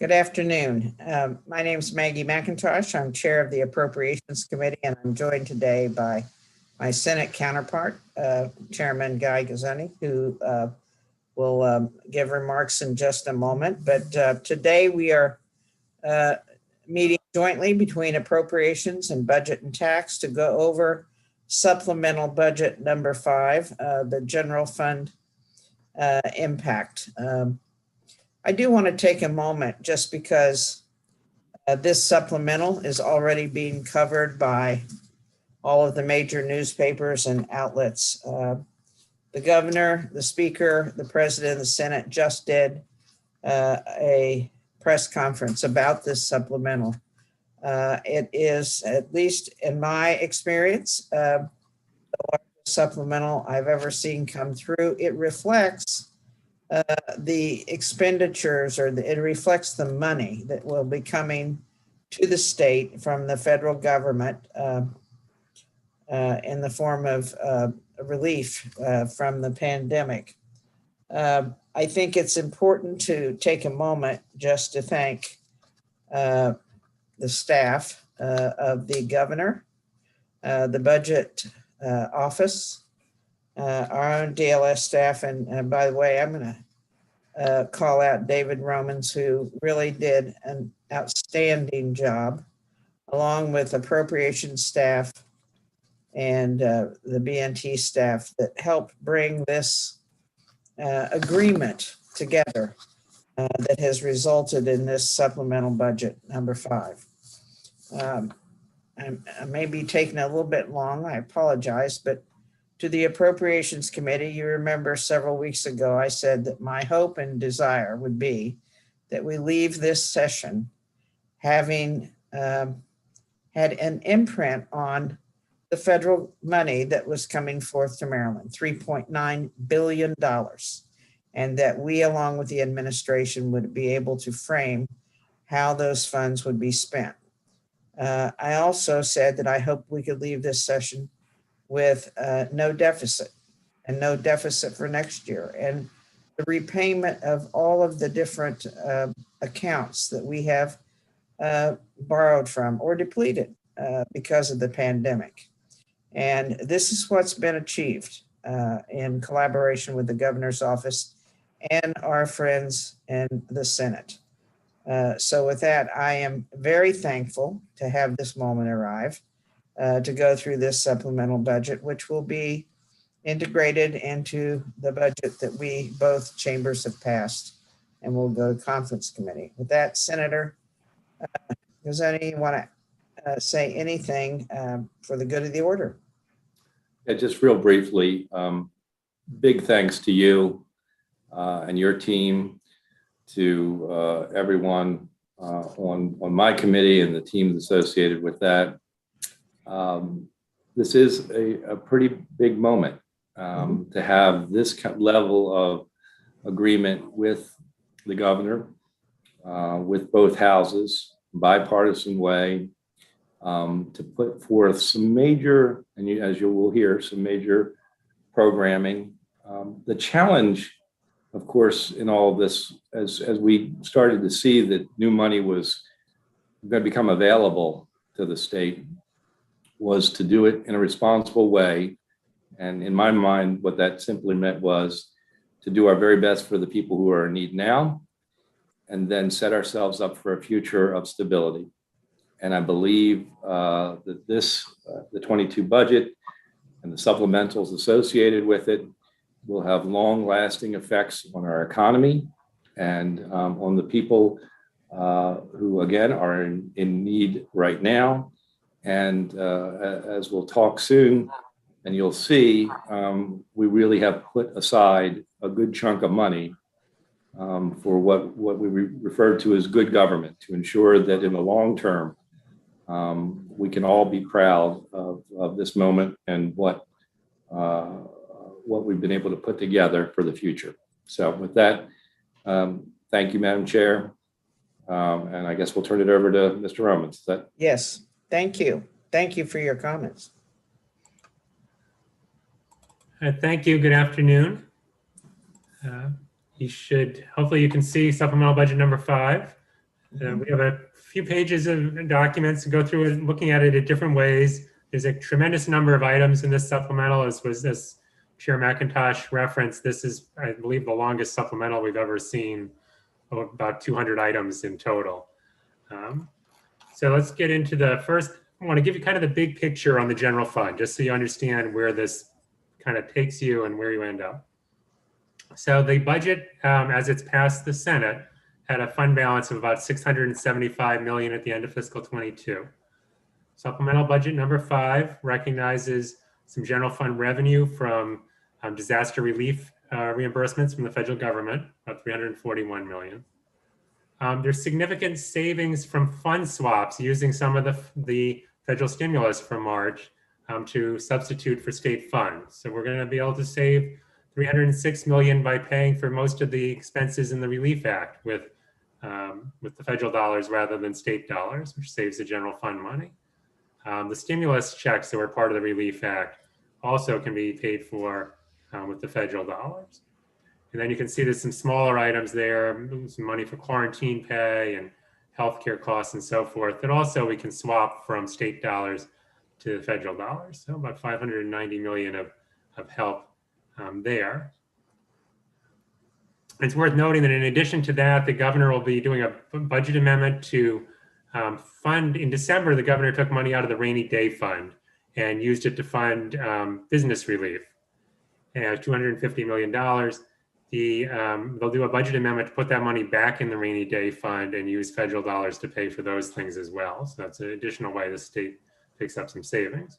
Good afternoon. My name is Maggie McIntosh. I'm chair of the Appropriations Committee, and I'm joined today by my Senate counterpart, Chairman Guy Gazzoni, who will give remarks in just a moment. But today we are meeting jointly between Appropriations and Budget and Tax to go over supplemental budget number 5, the general fund impact. I do want to take a moment just because this supplemental is already being covered by all of the major newspapers and outlets. The governor, the speaker, the president of the Senate just did a press conference about this supplemental. It is, at least in my experience, the largest supplemental I've ever seen come through. It reflects the expenditures, or it reflects the money that will be coming to the state from the federal government in the form of relief from the pandemic. I think it's important to take a moment just to thank the staff of the governor, the budget office, our own DLS staff. And by the way, I'm going to call out David Romans, who really did an outstanding job, along with appropriations staff and the BNT staff that helped bring this agreement together that has resulted in this supplemental budget number 5. I may be taking a little bit long, I apologize, but to the Appropriations Committee, you remember several weeks ago, I said that my hope and desire would be that we leave this session having had an imprint on the federal money that was coming forth to Maryland, $3.9 billion, and that we, along with the administration, would be able to frame how those funds would be spent. I also said that I hope we could leave this session with no deficit, and no deficit for next year, and the repayment of all of the different accounts that we have borrowed from or depleted because of the pandemic. And this is what's been achieved in collaboration with the governor's office and our friends in the Senate. So with that, I am very thankful to have this moment arrive to go through this supplemental budget, which will be integrated into the budget that we both chambers have passed, and will go to conference committee. With that, Senator Gazzoni, you want to say anything for the good of the order? Yeah, just real briefly, big thanks to you and your team, to everyone on my committee and the teams associated with that. This is a pretty big moment to have this level of agreement with the governor, with both houses, bipartisan way, to put forth some major, and as you will hear, some major programming. The challenge, of course, in all of this, as we started to see that new money was going to become available to the state, was to do it in a responsible way. And in my mind, what that simply meant was to do our very best for the people who are in need now, and then set ourselves up for a future of stability. And I believe that the 22 budget and the supplementals associated with it will have long-lasting effects on our economy and on the people who, again, are in need right now. And as we'll talk soon, and you'll see, we really have put aside a good chunk of money for what we refer to as good government, to ensure that in the long term, we can all be proud of this moment and what we've been able to put together for the future. So with that, thank you, Madam Chair. And I guess we'll turn it over to Mr. Romans. Is that? Yes, thank you. Thank you for your comments. Thank you. Good afternoon. You should, hopefully you can see supplemental budget number 5. We have a few pages of documents to go through it, looking at it in different ways. There's a tremendous number of items in this supplemental, as was this Chair McIntosh referenced. This is, I believe, the longest supplemental we've ever seen, about 200 items in total. So let's get into the first. I want to give you kind of the big picture on the general fund, just so you understand where this kind of takes you and where you end up. So the budget, as it's passed the Senate, had a fund balance of about $675 million at the end of fiscal 22. Supplemental budget number 5 recognizes some general fund revenue from disaster relief reimbursements from the federal government, about $341 million. There's significant savings from fund swaps using some of the federal stimulus from March to substitute for state funds. So we're going to be able to save $306 million by paying for most of the expenses in the Relief Act with the federal dollars rather than state dollars, which saves the general fund money. The stimulus checks that were part of the Relief Act also can be paid for with the federal dollars. And then you can see there's some smaller items there, some money for quarantine pay and healthcare costs and so forth, that also we can swap from state dollars to the federal dollars. So about $590 million of help there. It's worth noting that in addition to that, the governor will be doing a budget amendment to fund. In December, the governor took money out of the rainy day fund and used it to fund business relief, $250 million. They'll do a budget amendment to put that money back in the rainy day fund and use federal dollars to pay for those things as well. So that's an additional way the state picks up some savings.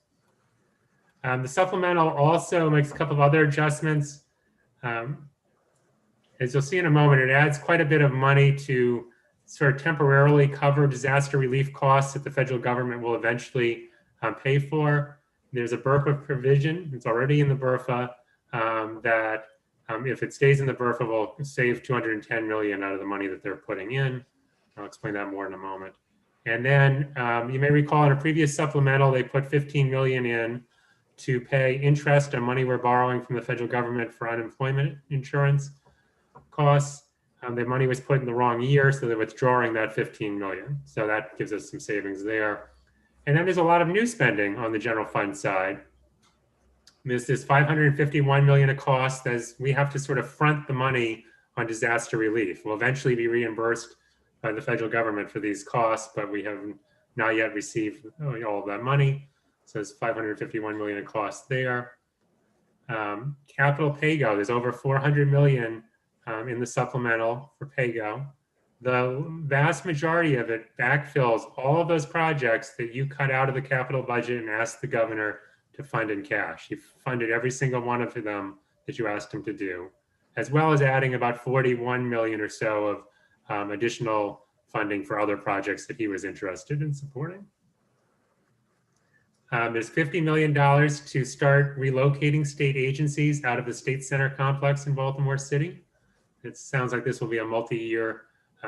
The supplemental also makes a couple of other adjustments. As you'll see in a moment, it adds quite a bit of money to sort of temporarily cover disaster relief costs that the federal government will eventually pay for. There's a BRFA provision, it's already in the BRFA, that if it stays in the BRFA, will save $210 million out of the money that they're putting in. I'll explain that more in a moment. And then you may recall in a previous supplemental, they put $15 million in to pay interest on money we're borrowing from the federal government for unemployment insurance costs. The money was put in the wrong year, so they're withdrawing that $15 million. So that gives us some savings there. And then there's a lot of new spending on the general fund side. There's this $551 million of costs as we have to sort of front the money on disaster relief. We'll eventually be reimbursed by the federal government for these costs, but we have not yet received all of that money. So it's $551 million of costs there. Capital PAYGO, there's over $400 million in the supplemental for PAYGO. The vast majority of it backfills all of those projects that you cut out of the capital budget and asked the governor to fund in cash. He funded every single one of them that you asked him to do, as well as adding about $41 million or so of additional funding for other projects that he was interested in supporting. There's $50 million to start relocating state agencies out of the State Center complex in Baltimore City. It sounds like this will be a multi-year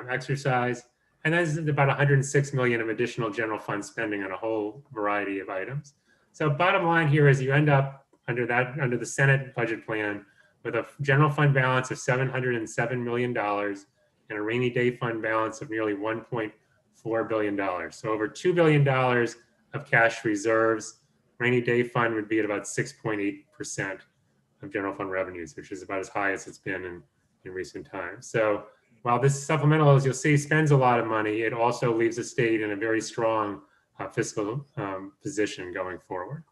exercise. And there's about $106 million of additional general fund spending on a whole variety of items. So bottom line here is you end up under the Senate budget plan with a general fund balance of $707 million and a rainy day fund balance of nearly $1.4 billion. So over $2 billion of cash reserves. Rainy day fund would be at about 6.8% of general fund revenues, which is about as high as it's been in recent times. So while this supplemental, as you'll see, spends a lot of money, it also leaves the state in a very strong fiscal position going forward.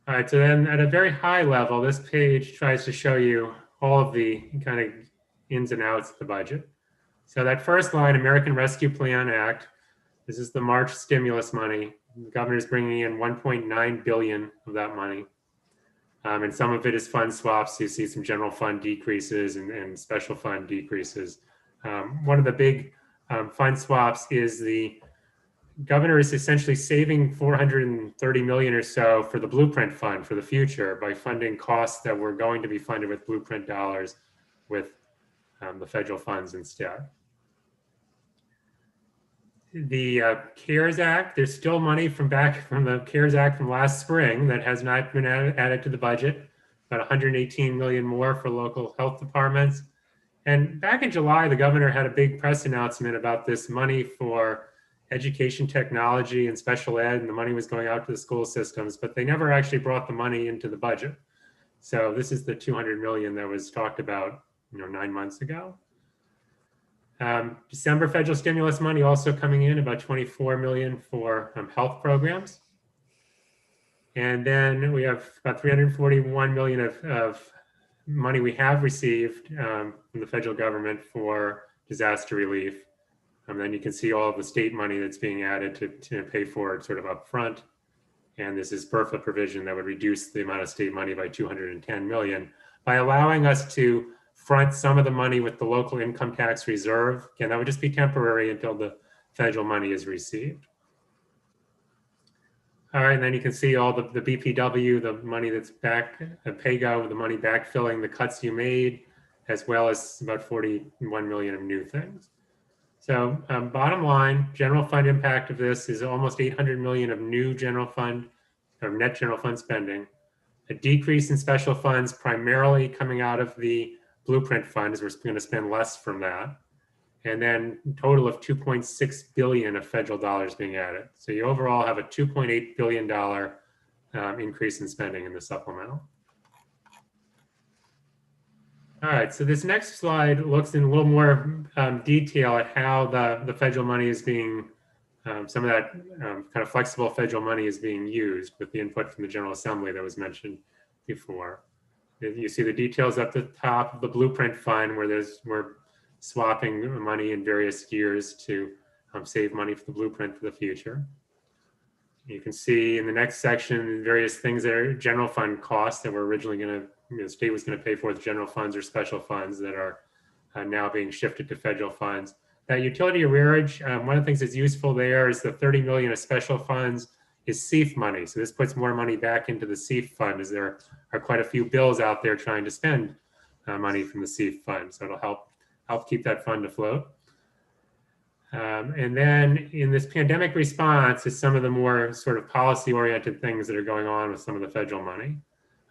All right, so then at a very high level, this page tries to show you all of the kind of ins and outs of the budget. So that first line, American Rescue Plan Act, this is the March stimulus money. The governor's bringing in $1.9 billion of that money. And some of it is fund swaps. You see some general fund decreases and special fund decreases. One of the big fund swaps is the governor is essentially saving $430 million or so for the Blueprint Fund for the future by funding costs that were going to be funded with Blueprint dollars with the federal funds instead. The CARES Act, there's still money from the CARES Act from last spring that has not been added to the budget, about $118 million more for local health departments. And back in July, the governor had a big press announcement about this money for education technology and special ed, and the money was going out to the school systems, but they never actually brought the money into the budget. So this is the 200 million that was talked about, 9 months ago. December federal stimulus money also coming in, about 24 million for health programs. And then we have about 341 million of money we have received from the federal government for disaster relief. And then you can see all of the state money that's being added to pay for it sort of up front. And this is BRFA provision that would reduce the amount of state money by 210 million by allowing us to front some of the money with the local income tax reserve. Again, that would just be temporary until the federal money is received. All right, and then you can see all the BPW, the money that's back, PAYGO, the money backfilling the cuts you made, as well as about 41 million of new things. So bottom line, general fund impact of this is almost 800 million of new general fund or net general fund spending, a decrease in special funds primarily coming out of the blueprint funds. We're going to spend less from that. And then a total of 2.6 billion of federal dollars being added. So you overall have a $2.8 billion increase in spending in the supplemental. All right, so this next slide looks in a little more detail at how the federal money is being, some of that kind of flexible federal money is being used with the input from the General Assembly that was mentioned before. You see the details at the top of the blueprint fund where we're swapping money in various years to save money for the blueprint for the future. You can see in the next section various things that are general fund costs that were originally going to, the state was going to pay for with general funds or special funds that are now being shifted to federal funds. That utility arrearage, one of the things that's useful there is the 30 million of special funds is CEF money. So this puts more money back into the CEF fund as there are quite a few bills out there trying to spend money from the CEF fund. So it'll help keep that fund afloat. And then in this pandemic response is some of the more sort of policy oriented things that are going on with some of the federal money.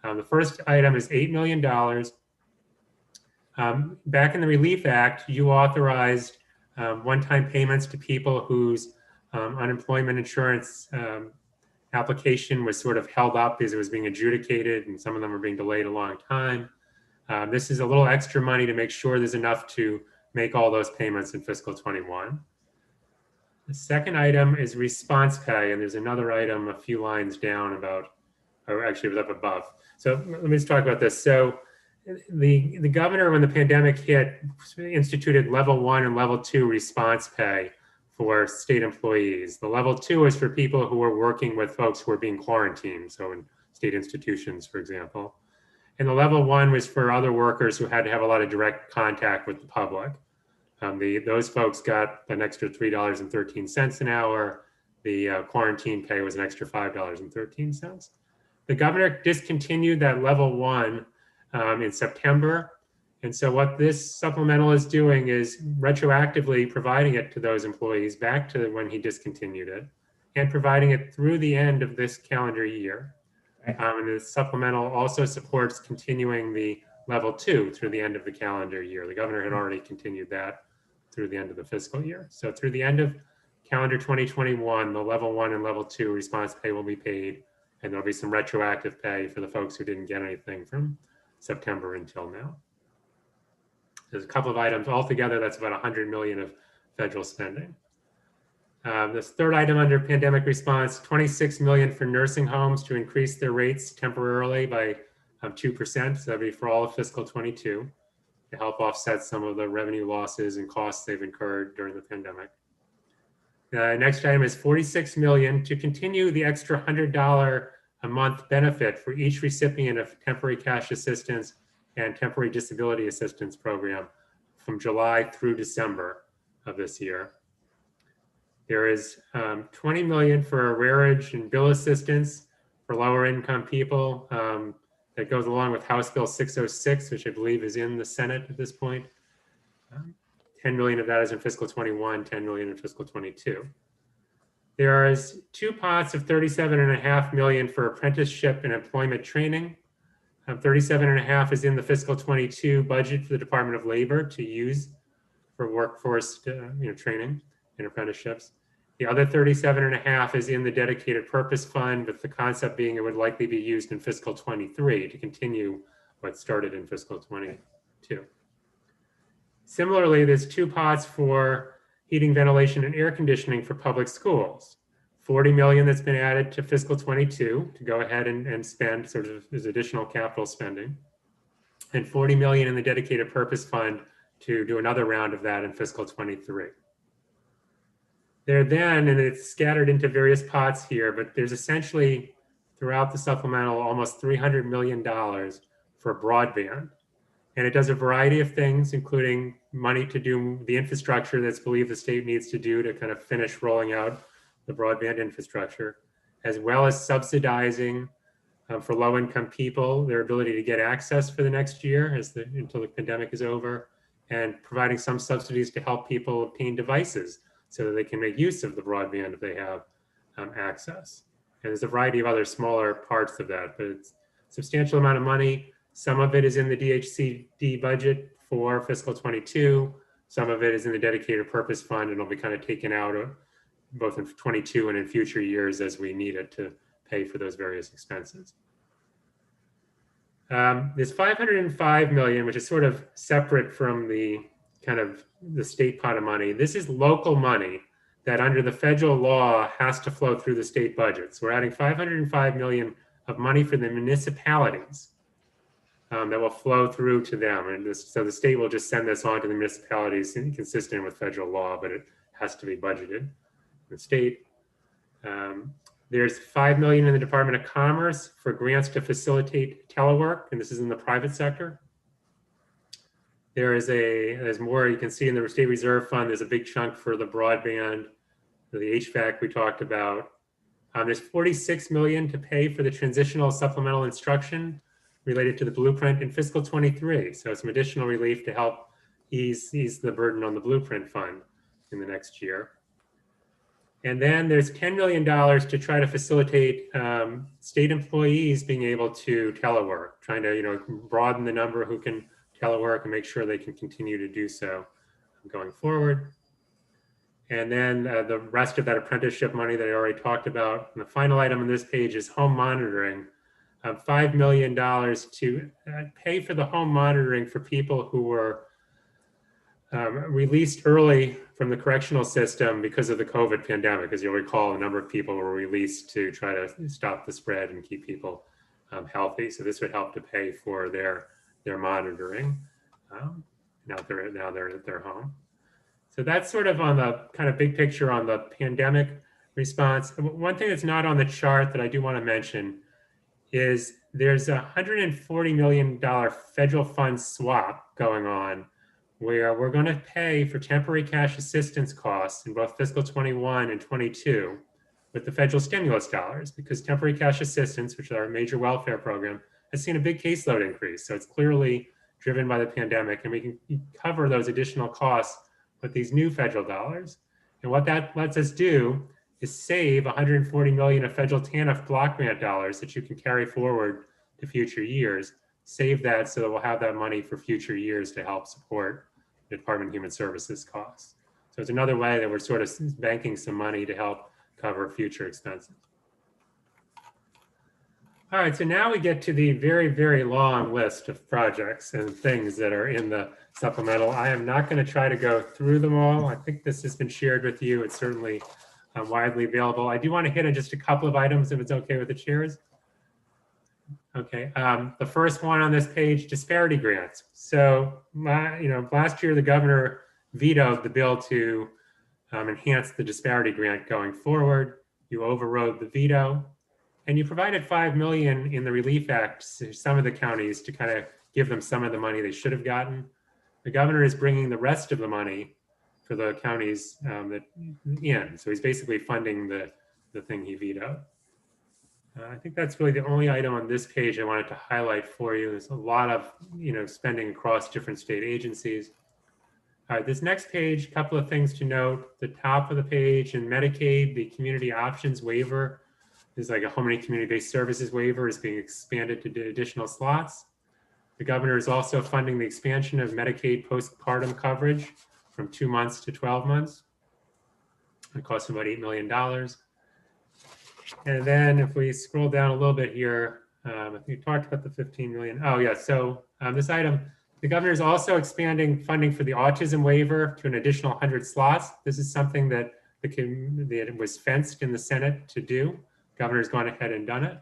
The first item is $8 million. Back in the Relief Act, you authorized one-time payments to people whose unemployment insurance application was sort of held up because it was being adjudicated, and some of them were being delayed a long time. This is a little extra money to make sure there's enough to make all those payments in fiscal 21. The second item is response pay, and there's another item a few lines down about, or actually it was up above. So let me just talk about this. So the governor, when the pandemic hit, instituted level 1 and level 2 response pay for state employees. The level 2 is for people who are working with folks who are being quarantined, so in state institutions, for example. And the level 1 was for other workers who had to have a lot of direct contact with the public. Those folks got an extra $3.13 an hour. The quarantine pay was an extra $5.13. The governor discontinued that level 1 in September. And so what this supplemental is doing is retroactively providing it to those employees back to when he discontinued it and providing it through the end of this calendar year. And the supplemental also supports continuing the level 2 through the end of the calendar year. The governor had already continued that through the end of the fiscal year. So through the end of calendar 2021, the level 1 and level 2 response pay will be paid, and there'll be some retroactive pay for the folks who didn't get anything from September until now. There's a couple of items altogether. That's about 100 million of federal spending. This third item under pandemic response, 26 million for nursing homes to increase their rates temporarily by 2%. So that'd be for all of fiscal 22 to help offset some of the revenue losses and costs they've incurred during the pandemic. Next item is 46 million to continue the extra $100 a month benefit for each recipient of temporary cash assistance and temporary disability assistance program from July through December of this year. There is 20 million for arrearage and bill assistance for lower income people. That goes along with House Bill 606, which I believe is in the Senate at this point. 10 million of that is in fiscal 21, 10 million in fiscal 22. There is 2 pots of 37.5 million for apprenticeship and employment training. 37.5 is in the fiscal 22 budget for the Department of Labor to use for workforce training and apprenticeships. The other 37.5 is in the dedicated purpose fund, with the concept being it would likely be used in fiscal 23 to continue what started in fiscal 22. Similarly, there's two pots for heating, ventilation, and air conditioning for public schools. 40 million that's been added to fiscal 22 to go ahead and spend sort of as additional capital spending, and 40 million in the dedicated purpose fund to do another round of that in fiscal 23. There then, and it's scattered into various pots here, but there's essentially throughout the supplemental almost $300 million for broadband. And it does a variety of things, including money to do the infrastructure that's believed the state needs to do to kind of finish rolling out the broadband infrastructure, as well as subsidizing for low-income people their ability to get access for the next year until the pandemic is over, and providing some subsidies to help people obtain devices so that they can make use of the broadband if they have access. And there's a variety of other smaller parts of that, but it's a substantial amount of money. Some of it is in the DHCD budget for fiscal 22. Some of it is in the dedicated purpose fund, and it'll be kind of taken out both in 22 and in future years as we need it to pay for those various expenses. There's 505 million, which is sort of separate from the kind of the state pot of money. This is local money that under the federal law has to flow through the state budget. So we're adding 505 million of money for the municipalities that will flow through to them. And so the state will just send this on to the municipalities consistent with federal law, but it has to be budgeted. The state, there's 5 million in the Department of Commerce for grants to facilitate telework, and this is in the private sector. There's more you can see in the State Reserve Fund. There's a big chunk for the broadband, the HVAC we talked about. There's 46 million to pay for the transitional supplemental instruction related to the blueprint in fiscal 23. So some additional relief to help ease the burden on the blueprint fund in the next year. And then there's $10 million to try to facilitate state employees being able to telework, trying to broaden the number who can telework and make sure they can continue to do so going forward. And then the rest of that apprenticeship money that I already talked about. And the final item on this page is home monitoring. $5 million to pay for the home monitoring for people who were released early from the correctional system because of the COVID pandemic. As you'll recall, a number of people were released to try to stop the spread and keep people healthy. So this would help to pay for their monitoring. Now they're at their home. So that's sort of on the kind of big picture on the pandemic response. One thing that's not on the chart that I do want to mention is there's a $140 million federal funds swap going on where we're going to pay for temporary cash assistance costs in both fiscal 21 and 22 with the federal stimulus dollars, because temporary cash assistance, which is our major welfare program, has seen a big caseload increase. So it's clearly driven by the pandemic, and we can cover those additional costs with these new federal dollars. And what that lets us do is save 140 million of federal TANF block grant dollars that you can carry forward to future years. Save that so that we'll have that money for future years to help support the Department of Human Services costs. So it's another way that we're sort of banking some money to help cover future expenses. All right, so now we get to the very, very long list of projects and things that are in the supplemental. I am not going to try to go through them all. I think this has been shared with you. It's certainly widely available. I do want to hit on just a couple of items if it's okay with the chairs. Okay, the first one on this page, disparity grants. So, last year the governor vetoed the bill to enhance the disparity grant going forward. You overrode the veto, and you provided $5 million in the Relief Act to some of the counties to kind of give them some of the money they should have gotten. The governor is bringing the rest of the money for the counties so he's basically funding the thing he vetoed. I think that's really the only item on this page I wanted to highlight for you. There's a lot of spending across different state agencies. All right, this next page, a couple of things to note. The top of the page in Medicaid, the community options waiver There's like a home and community-based services waiver is being expanded to additional slots. The governor is also funding the expansion of Medicaid postpartum coverage from 2 months to 12 months. It costs about $8 million. And then if we scroll down a little bit here, I think we talked about the 15 million. Oh yeah, so this item, the governor is also expanding funding for the autism waiver to an additional 100 slots. This is something that it was fenced in the Senate to do. Governor's gone ahead and done it.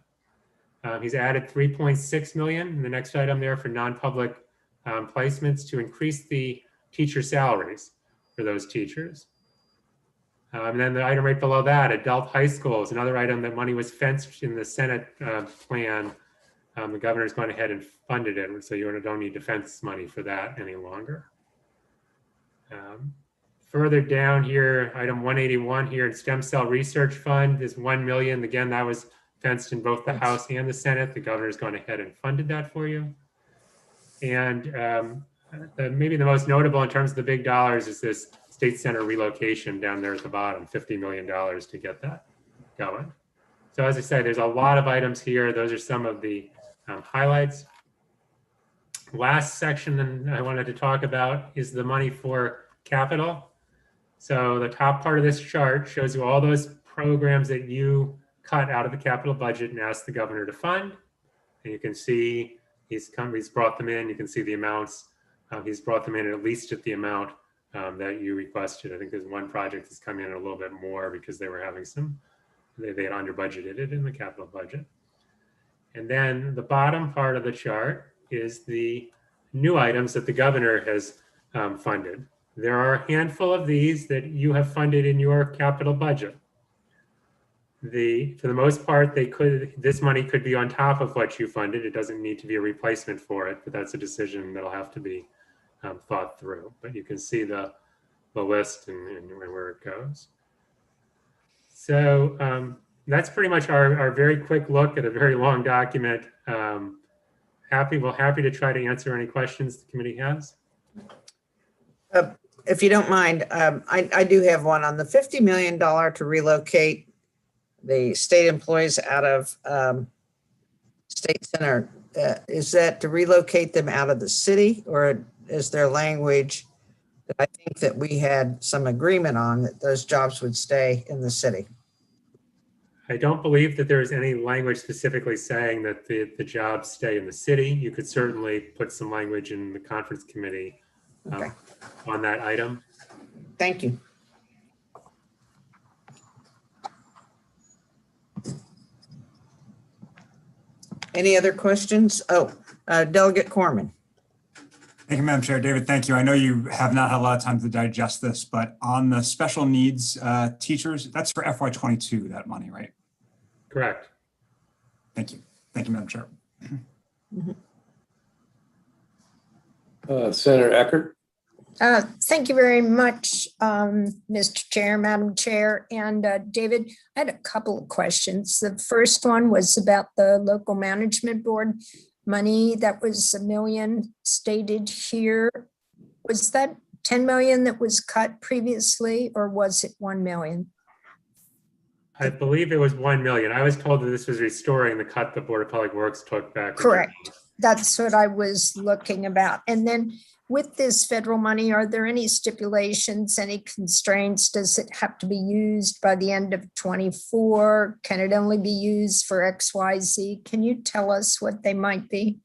He's added 3.6 million in the next item there for non-public placements to increase the teacher salaries for those teachers. And then the item right below that, adult high schools, another item that money was fenced in the Senate plan. The governor's gone ahead and funded it, so you don't need defense money for that any longer. Further down here, item 181 here in stem cell research fund is 1 million. Again, that was fenced in both the House and the Senate. The governor's gone ahead and funded that for you. And maybe the most notable in terms of the big dollars is this state center relocation down there at the bottom, $50 million to get that going. So as I said, there's a lot of items here. Those are some of the highlights. Last section I wanted to talk about is the money for capital. So the top part of this chart shows you all those programs that you cut out of the capital budget and asked the governor to fund. And you can see he's brought them in. You can see the amounts. He's brought them in at least at the amount that you requested. I think there's one project that's come in a little bit more because they were having they had under budgeted it in the capital budget. And then the bottom part of the chart is the new items that the governor has funded. There are a handful of these that you have funded in your capital budget. For the most part, this money could be on top of what you funded. It doesn't need to be a replacement for it, but that's a decision that'll have to be thought through. But you can see the list and where it goes. So that's pretty much our very quick look at a very long document. Happy to try to answer any questions the committee has. If you don't mind, I do have one on the $50 million to relocate the state employees out of state center. Is that to relocate them out of the city, or is there language that I think that we had some agreement on that those jobs would stay in the city? I don't believe that there's any language specifically saying that the jobs stay in the city. You could certainly put some language in the conference committee on that item. Thank you. Any other questions? Oh, Delegate Corman. Thank you, Madam Chair. David, thank you. I know you have not had a lot of time to digest this, but on the special needs teachers, that's for FY22, that money, right? Correct. Thank you. Thank you, Madam Chair. Senator Eckert. Thank you very much, Mr. Chair, Madam Chair, and David. I had a couple of questions. The first one was about the local management board money. That was $1 million stated here. Was that 10 million that was cut previously, or was it 1 million? I believe it was 1 million. I was told that this was restoring the cut the Board of Public Works took back. Correct. That's what I was looking about. And then with this federal money, are there any stipulations, any constraints? Does it have to be used by the end of 24? Can it only be used for XYZ? Can you tell us what they might be?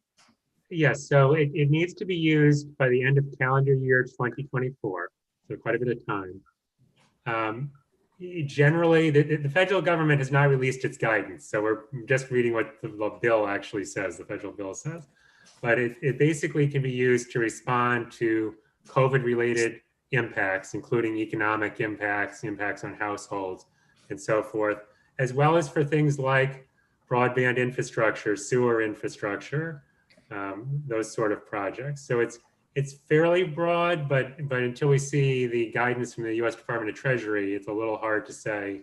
Yes, so it needs to be used by the end of calendar year 2024, so quite a bit of time. Generally, the federal government has not released its guidance, so we're just reading what the bill actually says, the federal bill says. But it basically can be used to respond to COVID-related impacts, including economic impacts, impacts on households, and so forth, as well as for things like broadband infrastructure, sewer infrastructure, those sort of projects. So it's fairly broad, but until we see the guidance from the U.S. Department of Treasury, it's a little hard to say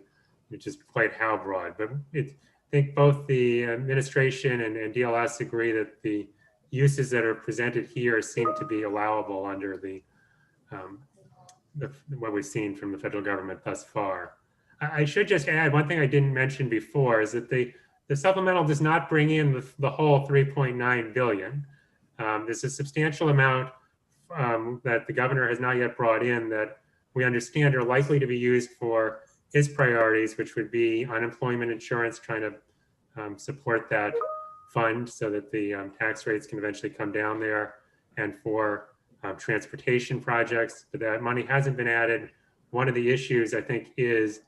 just quite how broad. But I think both the administration and DLS agree that the uses that are presented here seem to be allowable under what we've seen from the federal government thus far. I should just add one thing I didn't mention before is that the supplemental does not bring in the whole 3.9 billion. There's a substantial amount that the governor has not yet brought in that we understand are likely to be used for his priorities, which would be unemployment insurance, trying to support that fund so that the tax rates can eventually come down there, and for transportation projects. But that money hasn't been added. One of the issues, I think, is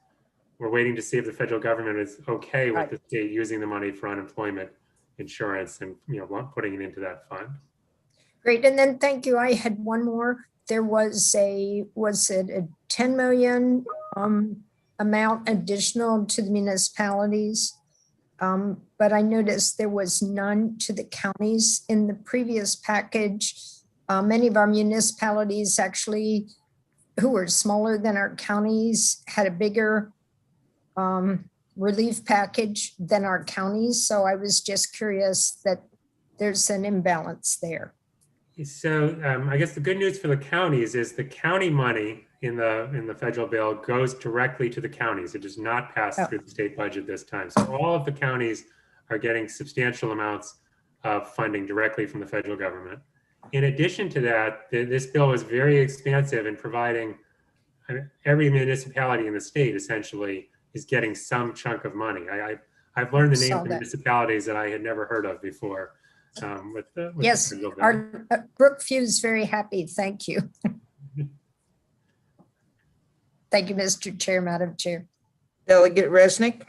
we're waiting to see if the federal government is okay with the state using the money for unemployment insurance and putting it into that fund. Great, and then thank you. I had one more. There was it a 10 million amount additional to the municipalities? But I noticed there was none to the counties in the previous package. Many of our municipalities actually, who were smaller than our counties, had a bigger relief package than our counties. So I was just curious that there's an imbalance there. So I guess the good news for the counties is the county money in the federal bill goes directly to the counties. It does not pass through the state budget this time. So all of the counties are getting substantial amounts of funding directly from the federal government. In addition to that, this bill is very expansive in providing every municipality in the state essentially is getting some chunk of money. I've learned the names of municipalities that I had never heard of before. Yes, the bill. our Brookview is very happy. Thank you. Thank you, Mr. Chair, Madam Chair. Delegate Resnick.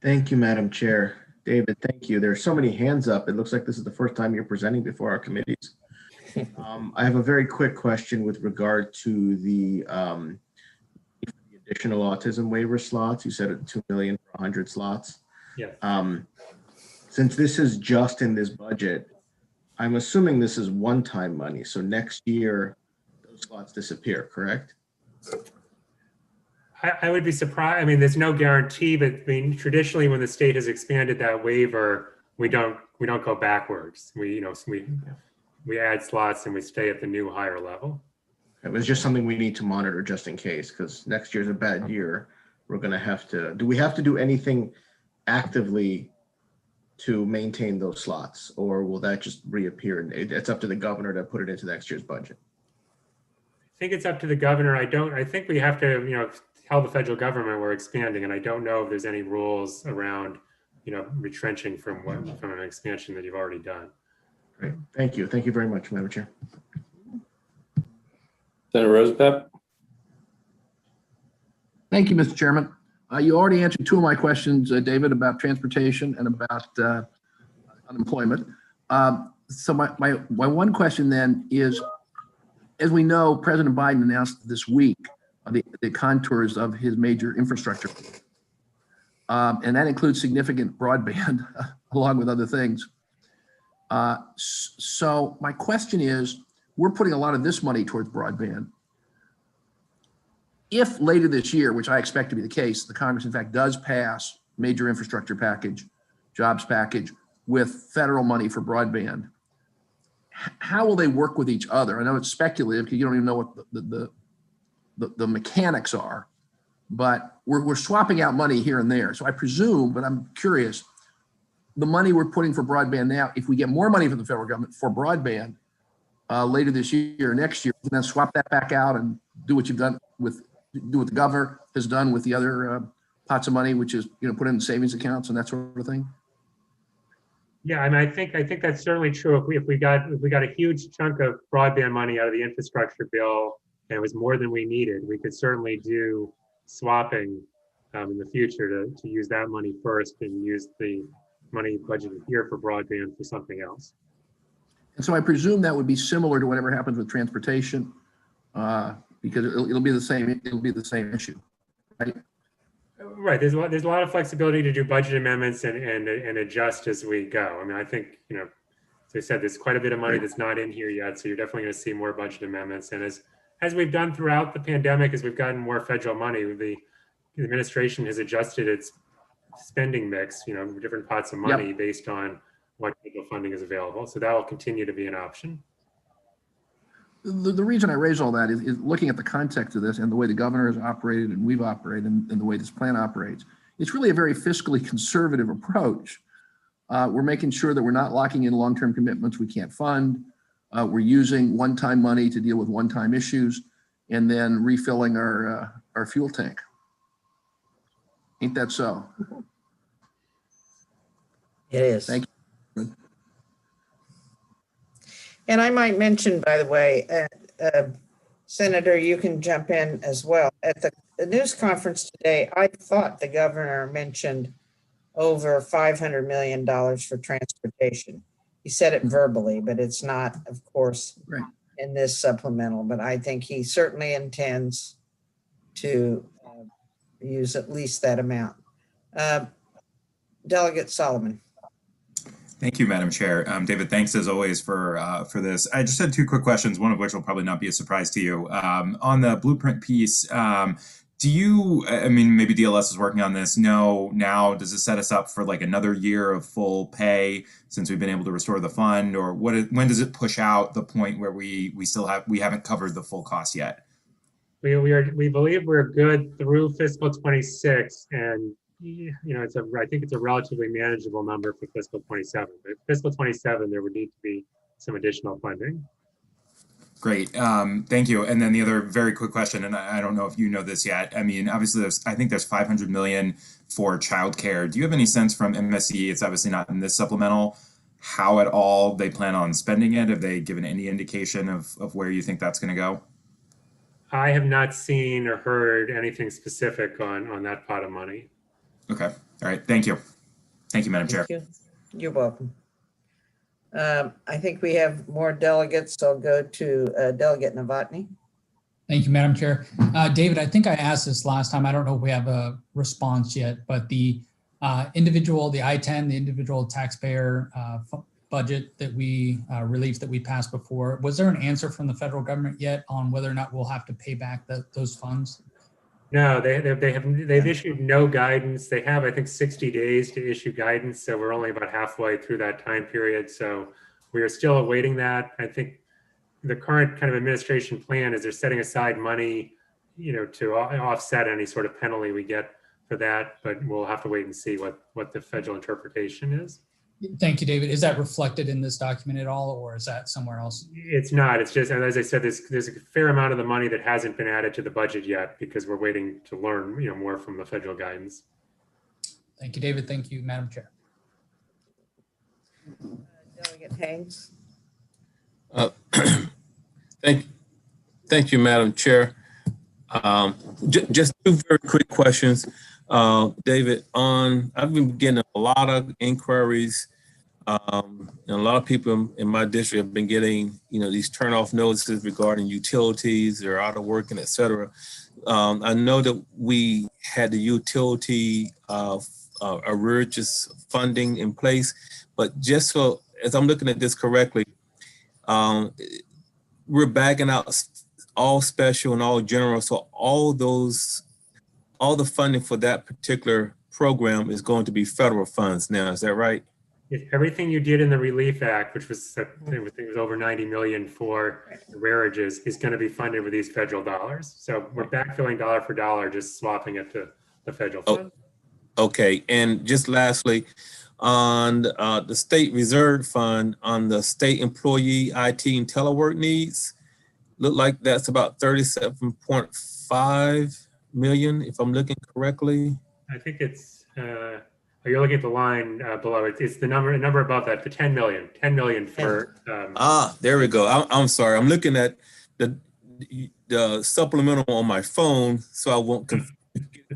Thank you, Madam Chair. David, thank you. There are so many hands up. It looks like this is the first time you're presenting before our committees. I have a very quick question with regard to the additional autism waiver slots. You said at 2 million for 100 slots. Yeah. Since this is just in this budget, I'm assuming this is one-time money. So next year, those slots disappear, correct? I would be surprised. I mean, there's no guarantee, but I mean, traditionally, when the state has expanded that waiver, we don't go backwards. We add slots and we stay at the new higher level. It was just something we need to monitor just in case, because next year's a bad year. We're going to have to. Do we have to do anything actively to maintain those slots, or will that just reappear? And it's up to the governor to put it into next year's budget. I think it's up to the governor. I think we have to, tell the federal government we're expanding, and I don't know if there's any rules around, retrenching from an expansion that you've already done. Great, thank you. Thank you very much, Madam Chair. Senator Rosebeth. Thank you, Mr. Chairman. You already answered two of my questions, David, about transportation and about unemployment. So my one question then is, as we know, President Biden announced this week the contours of his major infrastructure. And that includes significant broadband along with other things. So my question is, we're putting a lot of this money towards broadband. If later this year, which I expect to be the case, the Congress in fact does pass major infrastructure package, jobs package with federal money for broadband, how will they work with each other? I know it's speculative because you don't even know what the mechanics are, but we're swapping out money here and there. So I presume, but I'm curious, the money we're putting for broadband now, if we get more money from the federal government for broadband later this year or next year, and then swap that back out and do what the governor has done with the other pots of money, which is put in savings accounts and that sort of thing. Yeah, I mean, I think that's certainly true. If we got a huge chunk of broadband money out of the infrastructure bill and it was more than we needed, we could certainly do swapping in the future to use that money first and use the money budgeted here for broadband for something else. And so I presume that would be similar to whatever happens with transportation, because it'll be the same. It'll be the same issue, right? Right. There's a lot of flexibility to do budget amendments and adjust as we go. I mean, I think as I said, there's quite a bit of money that's not in here yet, so you're definitely going to see more budget amendments. And as we've done throughout the pandemic, as we've gotten more federal money, the administration has adjusted its spending mix, different pots of money based on what federal funding is available. So that will continue to be an option. The reason I raise all that is looking at the context of this and the way the governor has operated and we've operated and the way this plan operates. It's really a very fiscally conservative approach. We're making sure that we're not locking in long-term commitments we can't fund. We're using one-time money to deal with one-time issues and then refilling our fuel tank. Ain't that so? It is. Thank you. And I might mention, by the way, Senator, you can jump in as well. At the news conference today, I thought the governor mentioned over $500 million for transportation. He said it verbally, but it's not, of course, Right. in this supplemental, but I think he certainly intends to use at least that amount. Delegate Solomon. Thank you, Madam Chair. David, thanks as always for this. I just had two quick questions, one of which will probably not be a surprise to you. On the blueprint piece, do you, I mean, maybe DLS is working on this. No, now does it set us up for like another year of full pay since we've been able to restore the fund, or when does it push out the point where we haven't covered the full cost yet? We believe we're good through fiscal 26, and I think it's a relatively manageable number for fiscal 27. But fiscal 27, there would need to be some additional funding. Great, thank you. And then the other very quick question, and I don't know if you know this yet. I mean, obviously, I think there's $500 million for childcare. Do you have any sense from MSC? It's obviously not in this supplemental. How at all they plan on spending it? Have they given any indication of where you think that's going to go? I have not seen or heard anything specific on that pot of money. Okay. All right. Thank you. Thank you, Madam Chair. Thank you. You're welcome. I think we have more delegates, so I'll go to Delegate Novotny. Thank you, Madam Chair. David, I think I asked this last time. I don't know if we have a response yet, but the individual, the I-10, the individual taxpayer budget that we relief that we passed before, was there an answer from the federal government yet on whether or not we'll have to pay back those funds? No, they've issued no guidance. They have, I think, 60 days to issue guidance. So we're only about halfway through that time period. So we are still awaiting that. I think the current kind of administration plan is they're setting aside money, to offset any sort of penalty we get for that. But we'll have to wait and see what the federal interpretation is. Thank you, David. Is that reflected in this document at all, or is that somewhere else? It's not. It's just, as I said, there's a fair amount of the money that hasn't been added to the budget yet because we're waiting to learn, more from the federal guidance. Thank you, David. Thank you, Madam Chair. Delegate Haynes. Thank you, Madam Chair. Just two very quick questions. David, I've been getting a lot of inquiries, and a lot of people in my district have been getting, these turn-off notices regarding utilities, they're out of work, and et cetera. I know that we had the utility arrearages funding in place, but just so, as I'm looking at this correctly, we're backing out all special and all general, so all the funding for that particular program is going to be federal funds now. Is that right? Everything you did in the Relief Act, which was, I think it was over 90 million for arrearages, is going to be funded with these federal dollars. So we're backfilling dollar for dollar, just swapping it to the federal fund. Okay. And just lastly, on the state reserve fund, on the state employee IT and telework needs, look like that's about 37.5 million, if I'm looking correctly. I think it's, you're looking at the line below it. It's the number above that, the 10 million for. There we go. I'm sorry. I'm looking at the supplemental on my phone, so I won't get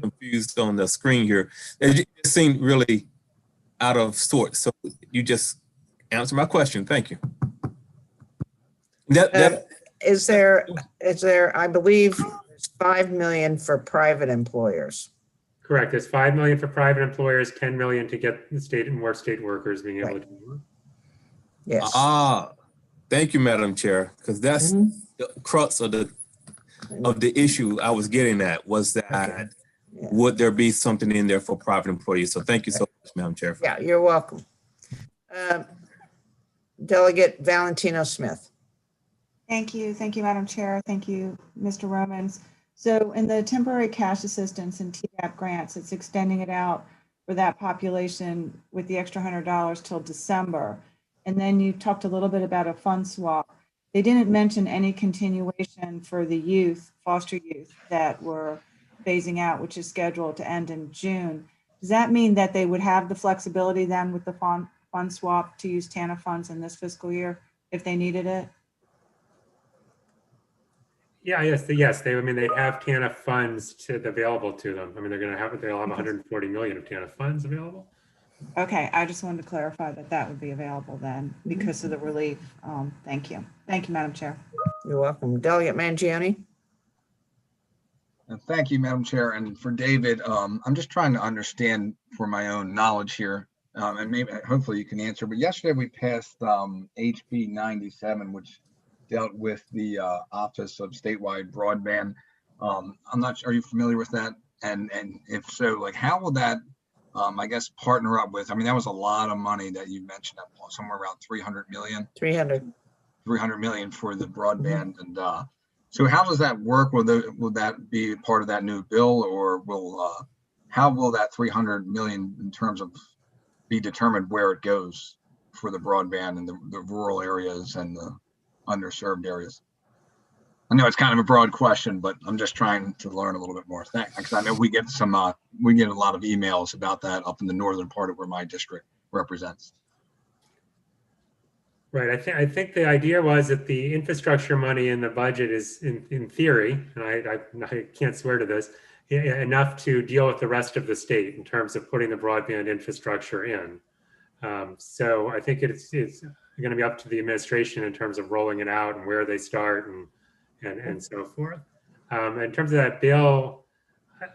confused on the screen here. It seemed really out of sorts. So you just answered my question. Thank you. Is there, I believe, 5 million for private employers. Correct. There's 5 million for private employers, 10 million to get the state and more state workers being able to do more. Yes. Thank you, Madam Chair, because that's the crux of the issue I was getting at, was that would there be something in there for private employees? So thank you so much, Madam Chair. Yeah, you're welcome. Delegate Valentino Smith. Thank you, Madam Chair. Thank you, Mr. Romans. So in the temporary cash assistance and TDAP grants, it's extending it out for that population with the extra $100 till December. And then you talked a little bit about a fund swap. They didn't mention any continuation for the youth, foster youth that were phasing out, which is scheduled to end in June. Does that mean that they would have the flexibility then with the fund swap to use TANF funds in this fiscal year if they needed it? Yeah, yes. I mean, they'd have TANF funds available to them. I mean, they'll have 140 million of TANF funds available. Okay, I just wanted to clarify that that would be available then because of the relief. Thank you. Thank you, Madam Chair. You're welcome. Delegate Mangione? Thank you, Madam Chair. And for David, I'm just trying to understand for my own knowledge here, and maybe hopefully you can answer. But yesterday we passed HB 97, which dealt with the Office of Statewide Broadband. I'm not sure, are you familiar with that? And if so, like, how will that, I guess, partner up with? I mean, that was a lot of money that you mentioned, somewhere around 300 million. 300 million for the broadband. And so how does that work? Will that be part of that new bill, or how will that 300 million in terms of be determined where it goes for the broadband and the rural areas and the underserved areas? I know it's kind of a broad question, but I'm just trying to learn a little bit more. Thanks, because I know we get a lot of emails about that up in the northern part of where my district represents. Right. I think the idea was that the infrastructure money in the budget is, in theory, and I can't swear to this, enough to deal with the rest of the state in terms of putting the broadband infrastructure in. So I think it's going to be up to the administration in terms of rolling it out and where they start and so forth. In terms of that bill,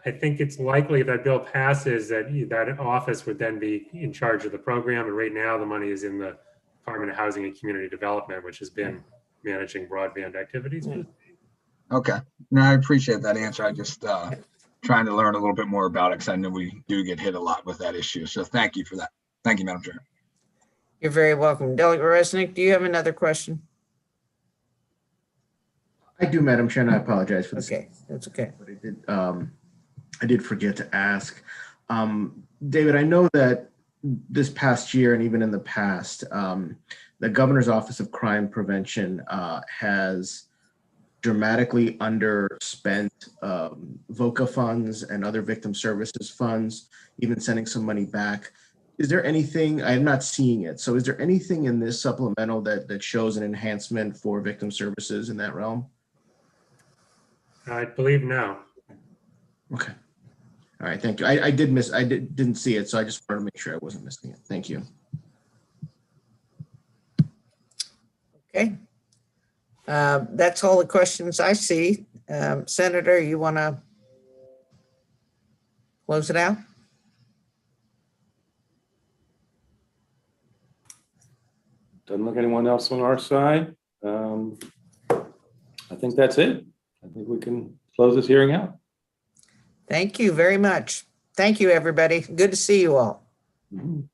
I think it's likely if that bill passes that office would then be in charge of the program. And right now the money is in the Department of Housing and Community Development, which has been managing broadband activities. Okay. No, I appreciate that answer. I just trying to learn a little bit more about it because I know we do get hit a lot with that issue. So thank you for that. Thank you, Madam Chair. You're very welcome. Delegate Resnick, do you have another question? I do, Madam Chair, and I apologize for this. Okay, that's okay. But I did forget to ask. David, I know that this past year and even in the past, the Governor's Office of Crime Prevention has dramatically underspent VOCA funds and other victim services funds, even sending some money back. Is there anything, I'm not seeing it, so is there anything in this supplemental that shows an enhancement for victim services in that realm? I believe no. Okay. All right, thank you. I didn't see it, so I just wanted to make sure I wasn't missing it. Thank you. Okay. That's all the questions I see. Senator, you want to close it out? Doesn't look anyone else on our side. I think that's it. I think we can close this hearing out. Thank you very much. Thank you, everybody. Good to see you all. Mhm.